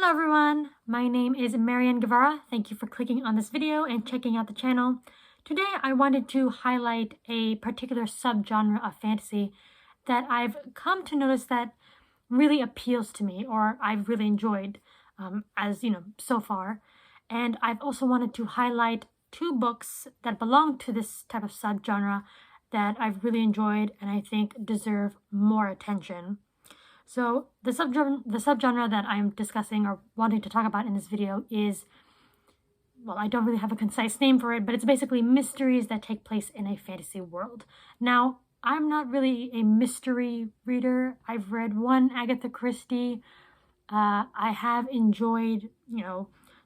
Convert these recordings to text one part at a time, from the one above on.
Hello everyone, my name is Marian Guevara. Thank you for clicking on this video and checking out the channel. Today I wanted to highlight a particular subgenre of fantasy that I've come to notice that really appeals to me, or I've really enjoyed so far. And I've also wanted to highlight two books that belong to this type of subgenre that I've really enjoyed and I think deserve more attention. So the subgenre that I'm discussing or wanting to talk about in this video is, well, I don't really have a concise name for it, but it's basically mysteries that take place in a fantasy world. Now, I'm not really a mystery reader. I've read one Agatha Christie. I have enjoyed,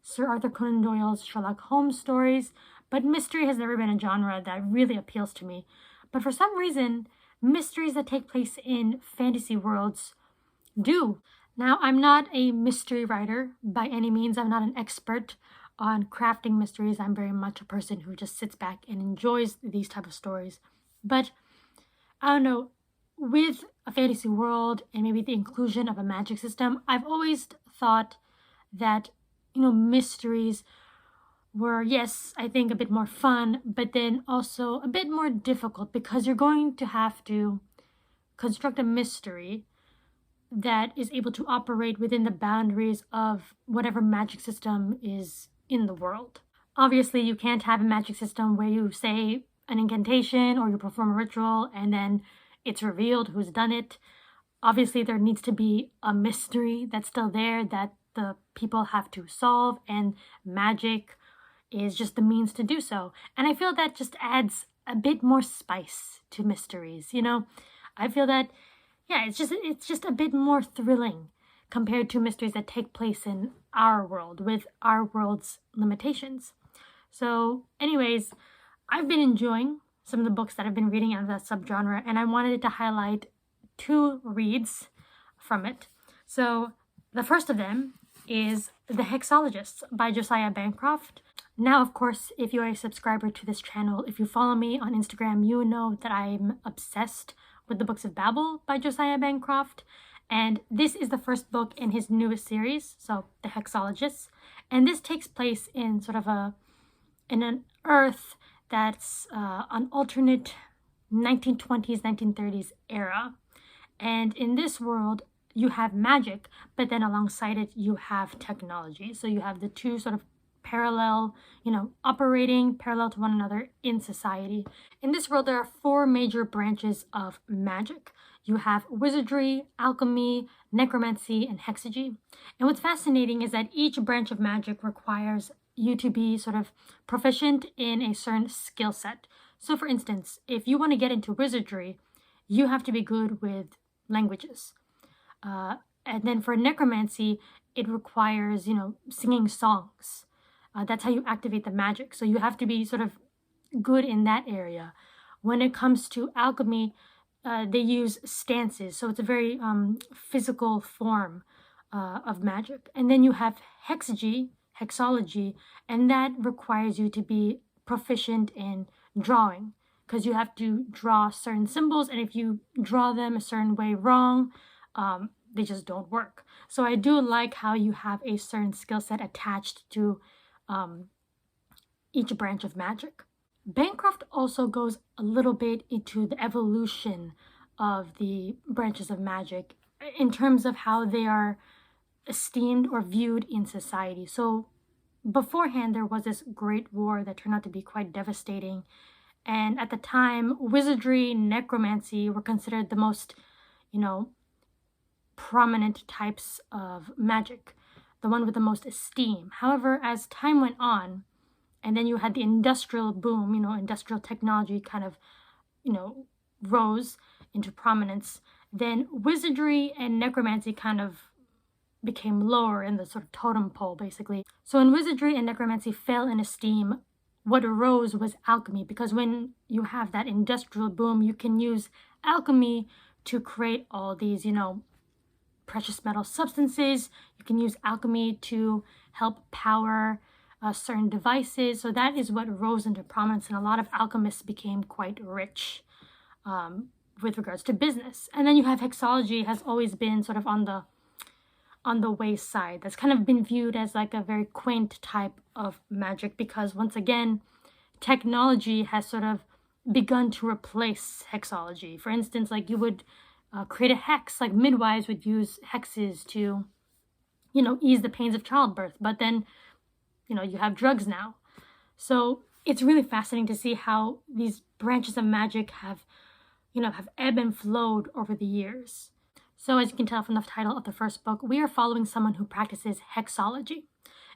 Sir Arthur Conan Doyle's Sherlock Holmes stories, but mystery has never been a genre that really appeals to me. But for some reason, mysteries that take place in fantasy worlds do. Now, I'm not a mystery writer by any means. I'm not an expert on crafting mysteries. I'm very much a person who just sits back and enjoys these type of stories. But I don't know, with a fantasy world and maybe the inclusion of a magic system, I've always thought that, mysteries were, yes, I think a bit more fun, but then also a bit more difficult because you're going to have to construct a mystery that is able to operate within the boundaries of whatever magic system is in the world. Obviously, you can't have a magic system where you say an incantation or you perform a ritual and then it's revealed who's done it. Obviously, there needs to be a mystery that's still there that the people have to solve, and magic is just the means to do so. And I feel that just adds a bit more spice to mysteries, I feel that it's just a bit more thrilling compared to mysteries that take place in our world with our world's limitations. So anyways, I've been enjoying some of the books that I've been reading out of that subgenre, and I wanted to highlight two reads from it. So the first of them is The Hexologists by Josiah Bancroft. Now, of course, if you are a subscriber to this channel, if you follow me on Instagram, you know that I'm obsessed with the Books of Babel by Josiah Bancroft, and this is the first book in his newest series, so The Hexologists, and this takes place in in an Earth that's an alternate 1920s, 1930s era, and in this world you have magic, but then alongside it you have technology, so you have the two sort of parallel, operating parallel to one another in society. In this world, there are four major branches of magic. You have wizardry, alchemy, necromancy, and hexology. And what's fascinating is that each branch of magic requires you to be sort of proficient in a certain skill set. So for instance, if you want to get into wizardry, you have to be good with languages. And then for necromancy, it requires, singing songs. That's how you activate the magic. So you have to be sort of good in that area. When it comes to alchemy, they use stances. So it's a very physical form of magic. And then you have hexology, and that requires you to be proficient in drawing, because you have to draw certain symbols, and if you draw them a certain way wrong, they just don't work. So I do like how you have a certain skill set attached to each branch of magic. Bancroft also goes a little bit into the evolution of the branches of magic in terms of how they are esteemed or viewed in society. So beforehand, there was this great war that turned out to be quite devastating. And at the time, wizardry, necromancy were considered the most, prominent types of magic, the one with the most esteem. However, as time went on, and then you had the industrial boom, industrial technology kind of, rose into prominence, then wizardry and necromancy kind of became lower in the sort of totem pole, basically. So when wizardry and necromancy fell in esteem, what arose was alchemy, because when you have that industrial boom, you can use alchemy to create all these, precious metal substances. You can use alchemy to help power certain devices. So that is what rose into prominence, and a lot of alchemists became quite rich with regards to business. And then you have hexology has always been sort of on the on the wayside, that's kind of been viewed as like a very quaint type of magic, because once again, technology has sort of begun to replace hexology. For instance, like you would create a hex, like midwives would use hexes to, ease the pains of childbirth, but then, you have drugs now. So it's really fascinating to see how these branches of magic have ebbed and flowed over the years. So as you can tell from the title of the first book, we are following someone who practices hexology.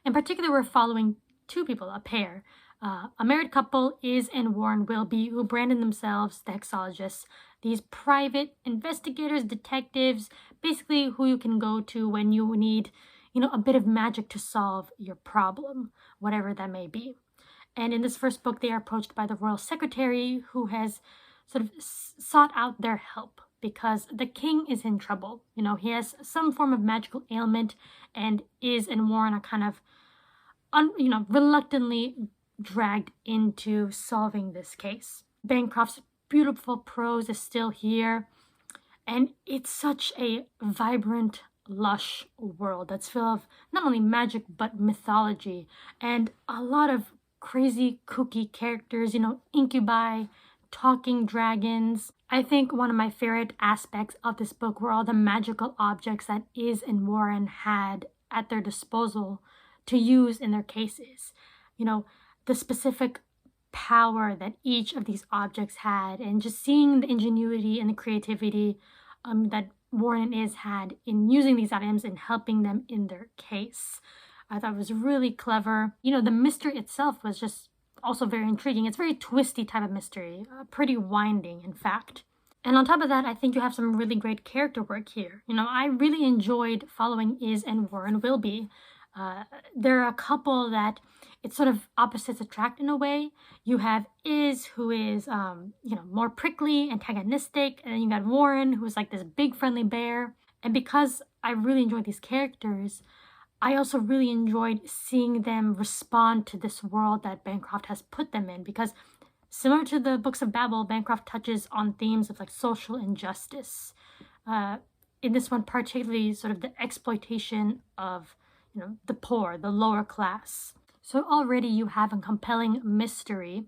In particular, we're following two people, a pair. A married couple, Iz and Warren Wilby, who branded themselves the Hexologists, these private investigators, detectives, basically who you can go to when you need, a bit of magic to solve your problem, whatever that may be. And in this first book, they are approached by the royal secretary, who has sort of sought out their help because the king is in trouble. He has some form of magical ailment, and Iz and Warren are kind of, reluctantly dragged into solving this case. Bancroft's beautiful prose is still here, and it's such a vibrant, lush world that's full of not only magic but mythology and a lot of crazy, kooky characters, incubi, talking dragons. I think one of my favorite aspects of this book were all the magical objects that Iz and Warren had at their disposal to use in their cases. The specific power that each of these objects had, and just seeing the ingenuity and the creativity that Warren and Iz had in using these items and helping them in their case. I thought it was really clever. The mystery itself was just also very intriguing. It's a very twisty type of mystery, pretty winding, in fact. And on top of that, I think you have some really great character work here. I really enjoyed following Iz and Warren Wilby. There are a couple that it's sort of opposites attract in a way. You have Iz, who is, more prickly, antagonistic, and then you got Warren, who's like this big friendly bear. And because I really enjoyed these characters, I also really enjoyed seeing them respond to this world that Bancroft has put them in, because similar to the Books of Babel, Bancroft touches on themes of like social injustice. In this one particularly, sort of the exploitation of the poor, the lower class. So already you have a compelling mystery,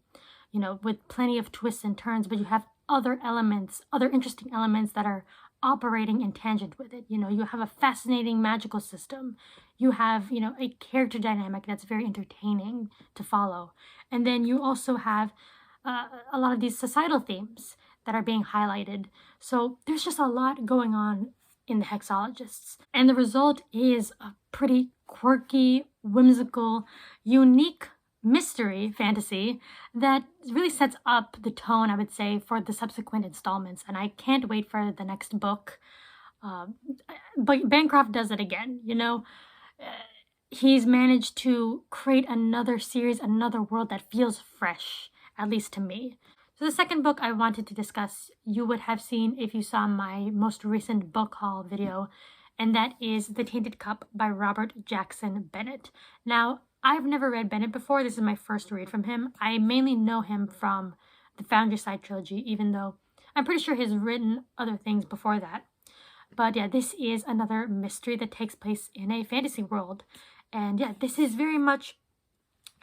with plenty of twists and turns, but you have other interesting elements that are operating in tangent with it. You have a fascinating magical system. You have, a character dynamic that's very entertaining to follow. And then you also have a lot of these societal themes that are being highlighted. So there's just a lot going on in the Hexologists. And the result is a pretty quirky, whimsical, unique mystery fantasy that really sets up the tone, I would say, for the subsequent installments. And I can't wait for the next book. But Bancroft does it again, He's managed to create another series, another world that feels fresh, at least to me. So the second book I wanted to discuss, you would have seen if you saw my most recent book haul video, and that is The Tainted Cup by Robert Jackson Bennet. Now, I've never read Bennet before. This is my first read from him. I mainly know him from the Foundryside trilogy, even though I'm pretty sure he's written other things before that. But yeah, this is another mystery that takes place in a fantasy world. And yeah, this is very much,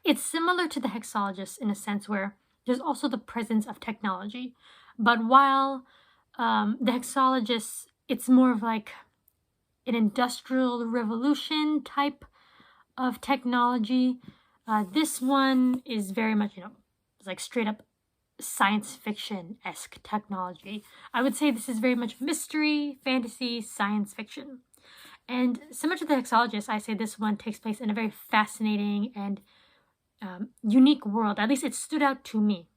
it's similar to the Hexologists in a sense where there's also the presence of technology. But while the Hexologists, it's more of like an industrial revolution type of technology. This one is very much, it's like straight up science fiction-esque technology. I would say this is very much mystery, fantasy, science fiction. And similar to the Hexologists, I say this one takes place in a very fascinating and unique world. At least it stood out to me.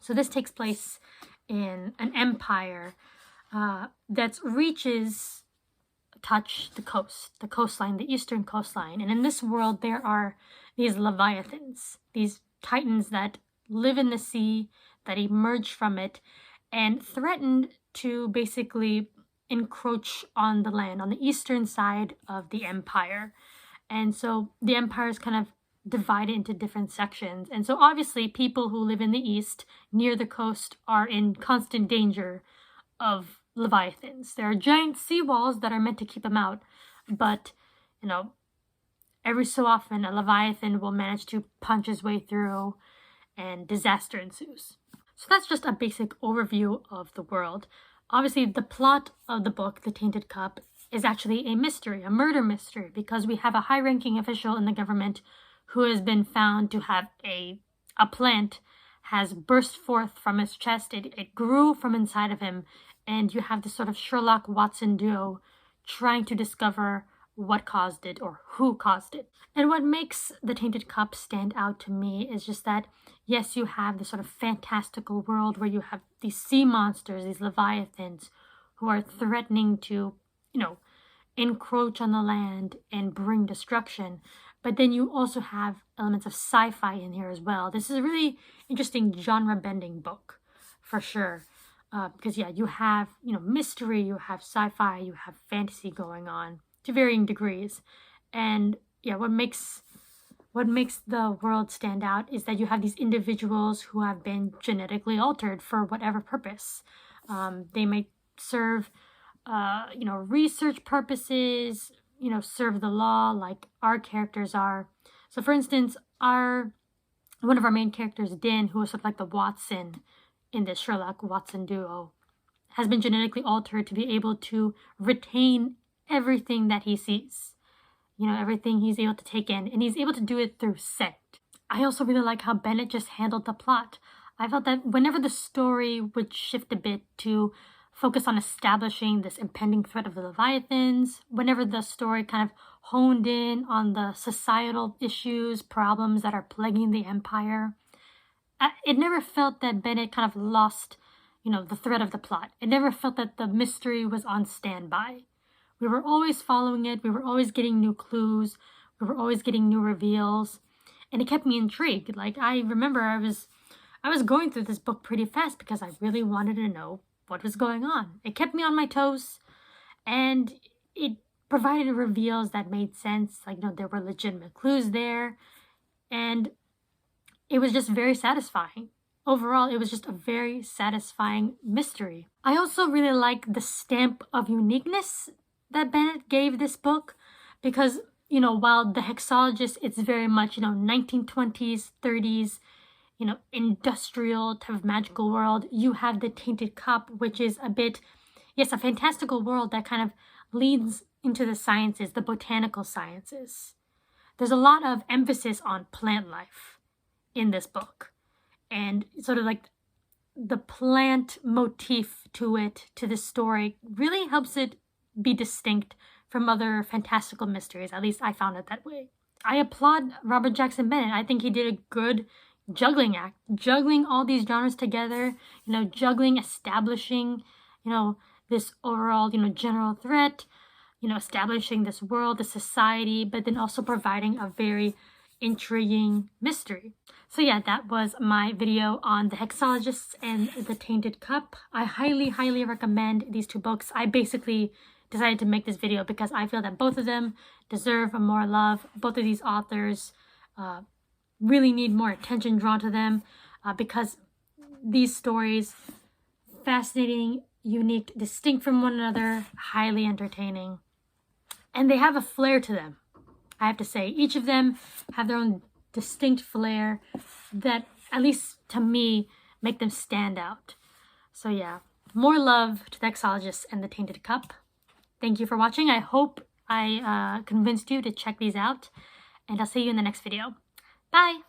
So this takes place in an empire that reaches, touch the coastline, the eastern coastline. And in this world, there are these leviathans, these titans that live in the sea, that emerge from it, and threatened to basically encroach on the land, on the eastern side of the empire. And so the empire is kind of divided into different sections. And so obviously people who live in the east, near the coast, are in constant danger of leviathans. There are giant seawalls that are meant to keep them out, but, you know, every so often a Leviathan will manage to punch his way through and disaster ensues. So that's just a basic overview of the world. Obviously, the plot of the book, The Tainted Cup, is actually a mystery, a murder mystery, because we have a high-ranking official in the government who has been found to have a plant has burst forth from his chest. It grew from inside of him, and you have this sort of Sherlock Watson duo trying to discover what caused it or who caused it. And what makes The Tainted Cup stand out to me is just that, yes, you have this sort of fantastical world where you have these sea monsters, these leviathans, who are threatening to, you know, encroach on the land and bring destruction. But then you also have elements of sci-fi in here as well. This is a really interesting genre-bending book, for sure. Because, yeah, you have, you know, mystery, you have sci-fi, you have fantasy going on to varying degrees. And, yeah, what makes the world stand out is that you have these individuals who have been genetically altered for whatever purpose. They may serve, you know, research purposes, you know, serve the law like our characters are. So, for instance, one of our main characters, Din, who is sort of like the Watson in this Sherlock Watson duo, has been genetically altered to be able to retain everything that he sees. You know, everything he's able to take in, and he's able to do it through scent. I also really like how Bennet just handled the plot. I felt that whenever the story would shift a bit to focus on establishing this impending threat of the Leviathans, whenever the story kind of honed in on the societal issues, problems that are plaguing the Empire, it never felt that Bennet kind of lost, you know, the thread of the plot. It never felt that the mystery was on standby. We were always following it. We were always getting new clues. We were always getting new reveals. And it kept me intrigued. Like, I remember I was going through this book pretty fast because I really wanted to know what was going on. It kept me on my toes, and it provided reveals that made sense. Like, you know, there were legitimate clues there, and it was just very satisfying. Overall, it was just a very satisfying mystery. I also really like the stamp of uniqueness that Bennet gave this book, because, you know, while the Hexologists, it's very much, you know, 1920s, 30s, you know, industrial type of magical world, you have the Tainted Cup, which is a bit, yes, a fantastical world that kind of leads into the sciences, the botanical sciences. There's a lot of emphasis on plant life in this book, and sort of like the plant motif to it, to the story, really helps it be distinct from other fantastical mysteries. At least I found it that way. I applaud Robert Jackson Bennet. I think he did a good juggling act, juggling all these genres together, you know, juggling, establishing, you know, this overall, you know, general threat, you know, establishing this world, the society, but then also providing a very intriguing mystery. So yeah, that was my video on the Hexologists and the Tainted Cup. I highly, highly recommend these two books. I basically decided to make this video because I feel that both of them deserve more love. Both of these authors really need more attention drawn to them because these stories, fascinating, unique, distinct from one another, highly entertaining, and they have a flair to them. I have to say, each of them have their own distinct flair that, at least to me, make them stand out. So yeah, more love to the Hexologists and the Tainted Cup. Thank you for watching. I hope I convinced you to check these out, and I'll see you in the next video. Bye!